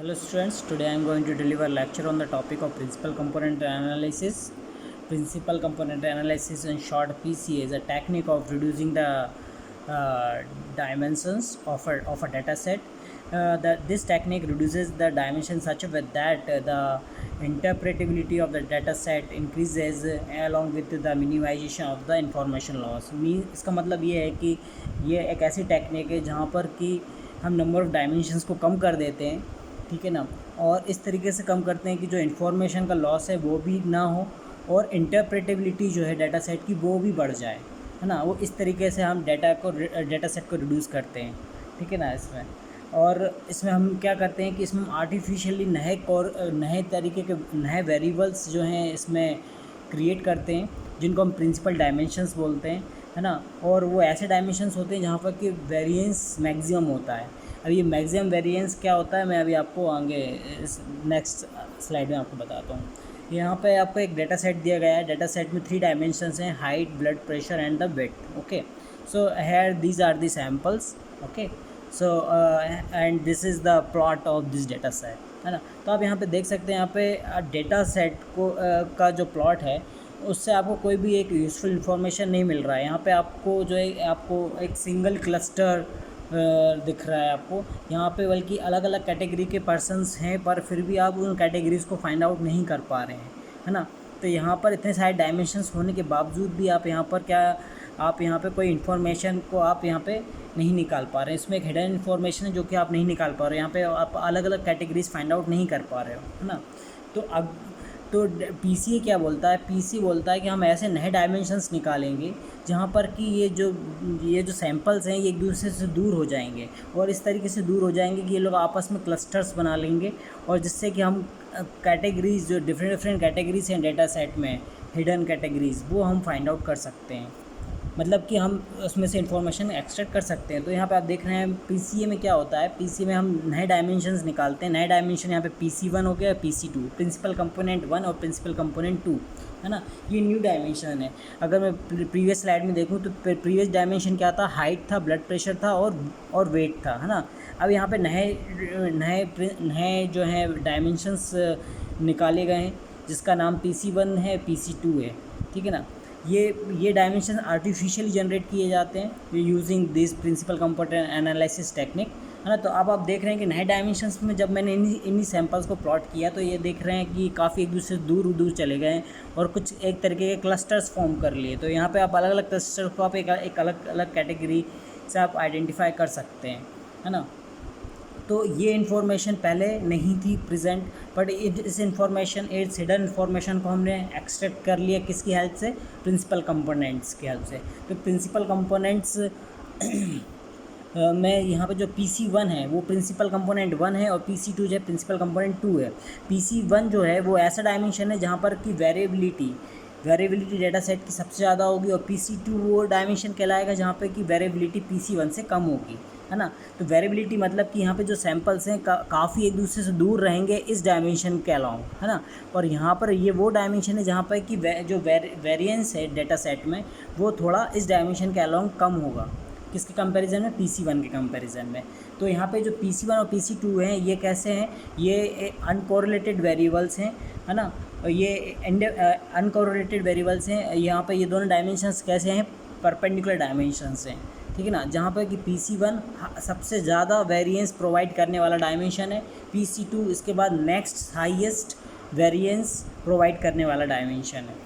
Hello students, today I am going to deliver a lecture on the topic of principal component analysis. Principal component analysis, in short PCA, is a technique of reducing the dimensions of a data set. This technique reduces the dimensions such a way that the interpretability of the data set increases along with the minimization of the information loss. इसका मतलब ये है कि ये एक ऐसी technique है जहाँ पर कि हम नंबर ऑफ़ डायमेंशंस को कम कर देते हैं, ठीक है ना, और इस तरीके से कम करते हैं कि जो इन्फॉर्मेशन का लॉस है वो भी ना हो और इंटरप्रेटेबिलिटी जो है डाटा सेट की वो भी बढ़ जाए, है ना। वो इस तरीके से हम डाटा सेट को रिड्यूस करते हैं, ठीक है ना। इसमें हम क्या करते हैं कि इसमें हम आर्टिफिशियली नए तरीके के नए वेरिएबल्स जो हैं इसमें क्रिएट करते हैं, जिनको हम प्रिंसिपल डायमेंशंस बोलते हैं, है ना। और वो ऐसे डायमेंशंस होते हैं जहाँ पर कि वेरिएंस मैक्सिमम होता है। अब ये मैक्सिमम वेरिएंस क्या होता है मैं अभी आपको आगे इस नेक्स्ट स्लाइड में आपको बताता हूँ। यहाँ पे आपको एक डेटा सेट दिया गया है। डेटा सेट में 3 डायमेंशंस हैं, height, blood pressure and the weight. Okay, so here these are the samples. Okay, so and this is the plot of this data set, है ना। तो आप यहाँ पे देख सकते हैं, यहाँ पे डेटा सेट को का जो प्लॉट है उससे आपको कोई भी एक यूज़फुल इन्फॉर्मेशन नहीं मिल रहा है। यहाँ पे आपको जो है आपको एक सिंगल क्लस्टर दिख रहा है आपको यहाँ पे, बल्कि अलग अलग कैटेगरी के पर्सन्स हैं, पर फिर भी आप उन कैटेगरीज़ को फाइंड आउट नहीं कर पा रहे हैं, है ना। तो यहाँ पर इतने सारे डायमेंशंस होने के बावजूद भी आप यहाँ पर कोई इन्फॉर्मेशन को आप यहाँ पे नहीं निकाल पा रहे हैं। इसमें एक हिडन इन्फॉर्मेशन है जो कि आप नहीं निकाल पा रहे हो। यहाँ पे आप अलग अलग कैटेगरीज फाइंड आउट नहीं कर पा रहे हो, है ना। तो पीसीए क्या बोलता है? पीसी बोलता है कि हम ऐसे नए डायमेंशंस निकालेंगे जहाँ पर कि ये जो सैम्पल्स हैं ये एक दूसरे से दूर हो जाएंगे, और इस तरीके से दूर हो जाएंगे कि ये लोग आपस में क्लस्टर्स बना लेंगे, और जिससे कि हम कैटेगरीज जो डिफरेंट कैटेगरीज हैं डेटा सेट में, हिडन कैटेगरीज, वो हम फाइंड आउट कर सकते हैं। मतलब कि हम उसमें से इंफॉर्मेशन एक्सट्रैक्ट कर सकते हैं। तो यहाँ पे आप देख रहे हैं पीसीए में क्या होता है। पीसीए में हम नए डायमेंशंस निकालते हैं। नए डायमेंशन यहाँ पे PC1 हो गया, PC2, प्रिंसिपल कंपोनेंट 1 और प्रिंसिपल कंपोनेंट 2, है ना। ये न्यू डायमेंशन है। अगर मैं प्रीवियस स्लाइड में देखूँ तो प्रीवियस डायमेंशन क्या था? हाइट था, ब्लड प्रेशर था और वेट था, है ना। अब यहाँ पे नए जो हैं डायमेंशंस निकाले गए हैं, जिसका नाम PC1 है, PC2 है, ठीक है ना। ये डायमेंशन आर्टिफिशियली जनरेट किए जाते हैं using this principle component analysis technique, है ना। तो अब आप देख रहे हैं कि नए डायमेंशंस में जब मैंने इन्हीं सैम्पल्स को प्लॉट किया तो ये देख रहे हैं कि काफ़ी एक दूसरे से दूर चले गए हैं और कुछ एक तरीके के क्लस्टर्स फॉर्म कर लिए। तो यहाँ पे आप अलग अलग क्लस्टर को आप एक अलग अलग कैटेगरी से आप आइडेंटिफाई कर सकते हैं, है ना। तो ये इन्फॉर्मेशन पहले नहीं थी प्रेजेंट, बट इस इन्फॉर्मेशन, इस हिडन इन्फॉर्मेशन को हमने एक्सट्रैक्ट कर लिया किसकी हेल्प से? प्रिंसिपल कंपोनेंट्स की हेल्प से। तो प्रिंसिपल कंपोनेंट्स में यहाँ पे जो PC1 है वो प्रिंसिपल कंपोनेंट 1 है, और PC2 जो है प्रिंसिपल कंपोनेंट 2 है। PC1 जो है वो ऐसा डायमेंशन है जहाँ पर कि वेरिएबिलिटी डेटा सेट की सबसे ज़्यादा होगी, और PC2 वो डायमेंशन कहलाएगा जहाँ पे कि वेरिएबिलिटी PC1 से कम होगी, है ना। तो वेरिएबिलिटी मतलब कि यहाँ पे जो सैम्पल्स हैं काफ़ी एक दूसरे से दूर रहेंगे इस डायमेंशन के अलाउंग, है ना। और यहाँ पर ये वो डायमेंशन है जहाँ पर कि जो वेरिएंस है डेटा सेट में वो थोड़ा इस डायमेंशन के अलाउंग कम होगा। किसके कंपैरिजन में? PC1 के कंपैरिजन में। तो यहाँ पे जो PC1 और PC2 हैं ये कैसे हैं? ये अनकोरिलेटेड वेरिएबल्स हैं, है ना। ये अनकोरिलेटेड वेरिएबल्स हैं। यहाँ पे ये दोनों डायमेंशंस कैसे हैं? परपेंडिकुलर डायमेंशंस हैं, ठीक है ना। जहाँ पर कि PC1 सबसे ज़्यादा वेरिएंस प्रोवाइड करने वाला डायमेंशन है, PC2 इसके बाद नेक्स्ट हाईएस्ट वेरिएंस प्रोवाइड करने वाला डायमेंशन है।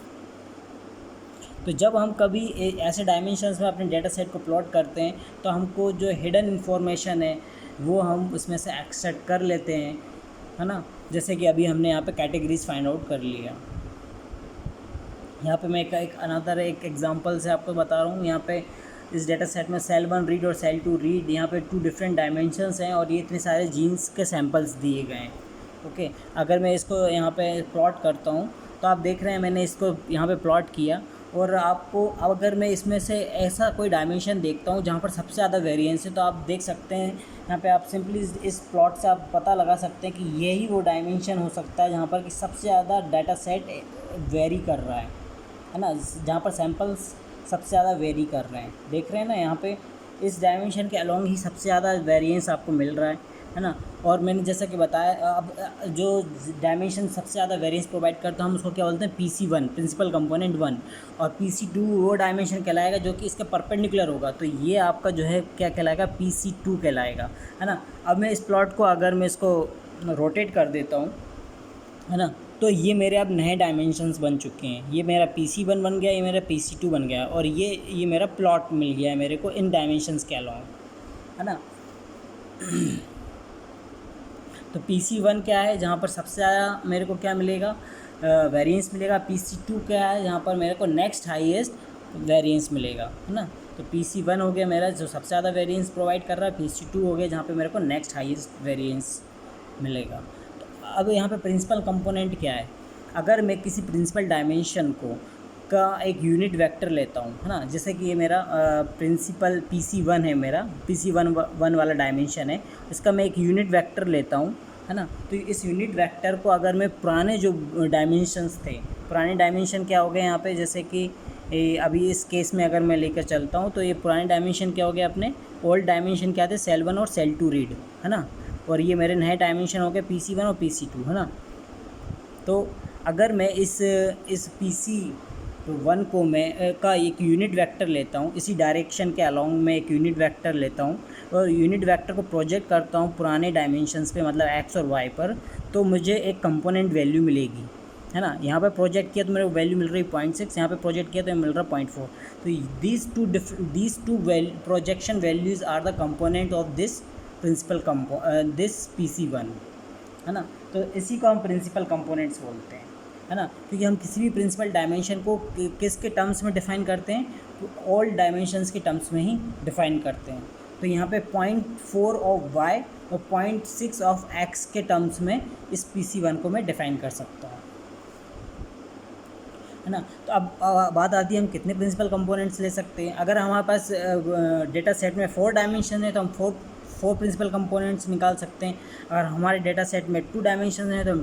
तो जब हम कभी ऐसे डायमेंशंस में अपने डेटा सेट को प्लॉट करते हैं तो हमको जो हिडन इन्फॉर्मेशन है वो हम उसमें से एक्सट्रैक्ट कर लेते हैं, है ना। जैसे कि अभी हमने यहाँ पे कैटेगरीज फाइंड आउट कर लिया। यहाँ पे मैं एक एग्जांपल से आपको बता रहा हूँ। यहाँ पे इस डेटा सेट में सेल 1 रीड और सेल 2 रीड, यहाँ पे 2 डिफरेंट डायमेंशंस हैं और ये इतने सारे जीन्स के सैंपल्स दिए गए हैं। ओके, अगर मैं इसको यहाँ पे प्लॉट करता हूँ तो आप देख रहे हैं मैंने इसको यहाँ पे प्लॉट किया, और आपको अगर मैं इसमें से ऐसा कोई डायमेंशन देखता हूँ जहाँ पर सबसे ज़्यादा वेरिएंस है तो आप देख सकते हैं यहाँ पे, आप सिंपली इस प्लॉट से आप पता लगा सकते हैं कि यही वो डायमेंशन हो सकता है जहाँ पर कि सबसे ज़्यादा डाटा सेट वेरी कर रहा है ना, जहाँ पर सैम्पल्स सबसे ज़्यादा वेरी कर रहे हैं। देख रहे हैं ना, यहाँ पे इस डायमेंशन के अलोंग ही सबसे ज़्यादा वेरिएंस आपको मिल रहा है है ना। और मैंने जैसा कि बताया, अब जो डायमेंशन सबसे ज़्यादा वेरिएंस प्रोवाइड करता है हम उसको क्या बोलते हैं, PC1 प्रिंसिपल कंपोनेंट 1, और PC2 वो डायमेंशन कहलाएगा जो कि इसके परपेंडिकुलर होगा, तो ये आपका जो है क्या कहलाएगा, PC2 कहलाएगा, है ना। अब मैं इस प्लॉट को अगर मैं इसको रोटेट कर देता हूँ, है ना, तो ये मेरे अब नए डायमेंशंस बन चुके हैं। ये मेरा PC1 बन गया, ये मेरा PC2 बन गया, और ये मेरा प्लॉट मिल गया है मेरे को इन डायमेंशंस के अलावा, है ना। तो PC1 क्या है, जहाँ पर सबसे ज़्यादा मेरे को क्या मिलेगा, वेरिएंस मिलेगा। PC2 क्या है, जहाँ पर मेरे को नेक्स्ट हाईएस्ट वेरिएंस मिलेगा, है ना। तो PC1 हो गया मेरा जो सबसे ज़्यादा वेरिएंस प्रोवाइड कर रहा है, PC2 हो गया जहाँ पे मेरे को नेक्स्ट हाईएस्ट वेरिएंस मिलेगा। तो अब यहाँ पे प्रिंसिपल कंपोनेंट क्या है, अगर मैं किसी प्रिंसिपल डायमेंशन का एक यूनिट वेक्टर लेता हूँ, है ना, जैसे कि ये मेरा प्रिंसिपल PC1 है, मेरा PC1 वाला डायमेंशन है, इसका मैं एक यूनिट वेक्टर लेता हूँ, है ना। तो इस यूनिट वेक्टर को अगर मैं पुराने जो डायमेंशंस थे, पुराने डायमेंशन क्या हो गए यहाँ पे, जैसे कि अभी इस केस में अगर मैं लेकर चलता हूँ, तो ये पुराने डायमेंशन क्या हो गया, अपने ओल्ड डायमेंशन क्या थे, सेल 1 और सेल 2 रीड, है ना। और ये मेरे नए डायमेंशन हो गए PC1 और PC2, है ना। तो अगर मैं इस PC1 को मैं का एक यूनिट वेक्टर लेता हूँ, इसी डायरेक्शन के अलॉन्ग में एक यूनिट वेक्टर लेता हूँ और यूनिट वेक्टर को प्रोजेक्ट करता हूँ पुराने डायमेंशंस पे, मतलब x और y पर, तो मुझे एक कंपोनेंट वैल्यू मिलेगी, है ना। यहाँ पर प्रोजेक्ट किया तो मेरे को वैल्यू मिल रही 0.6, यहाँ पे प्रोजेक्ट किया तो मिल रहा 0.4। तो these two projection values are the component of this this PC1, है ना। तो इसी को हम प्रिंसिपल कंपोनेंट्स बोलते हैं, है ना, क्योंकि हम किसी भी प्रिंसिपल डायमेंशन को किसके टर्म्स में डिफ़ाइन करते हैं, तो ऑल डायमेंशंस के टर्म्स में ही डिफ़ाइन करते हैं। तो यहाँ पे 0.4 ऑफ y और 0.6 ऑफ x के टर्म्स में इस PC1 को मैं डिफ़ाइन कर सकता हूँ, है ना। तो अब बात आती है हम कितने प्रिंसिपल कंपोनेंट्स ले सकते हैं। अगर हमारे पास डेटा सेट में 4 डायमेंशन है तो हम फोर प्रिंसिपल कंपोनेंट्स निकाल सकते हैं। अगर हमारे डेटा सेट में 2 डायमेंशन है तो हम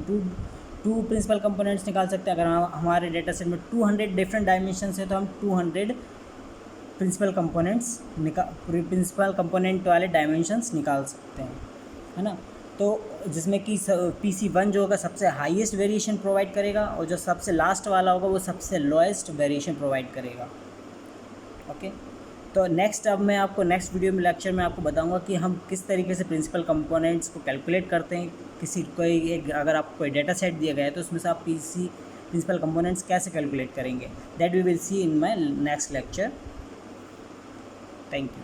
टू प्रिंसिपल कंपोनेंट्स निकाल सकते हैं। अगर हमारे डेटा सेट में 200 डिफरेंट डायमेंशंस है तो हम 200 प्रिंसिपल कंपोनेंट वाले डायमेंशंस निकाल सकते हैं, है ना। तो जिसमें कि PC1 जो होगा सबसे हाईएस्ट वेरिएशन प्रोवाइड करेगा और जो सबसे लास्ट वाला होगा वो सबसे लोएस्ट वेरिएशन प्रोवाइड करेगा। ओके, तो नेक्स्ट अब मैं आपको नेक्स्ट वीडियो में लेक्चर में आपको बताऊंगा कि हम किस तरीके से प्रिंसिपल कंपोनेंट्स को कैलकुलेट करते हैं। अगर आपको कोई डेटा सेट दिया गया है तो उसमें से आप प्रिंसिपल कंपोनेंट्स कैसे कैलकुलेट करेंगे, that we will see in my next lecture. Thank you.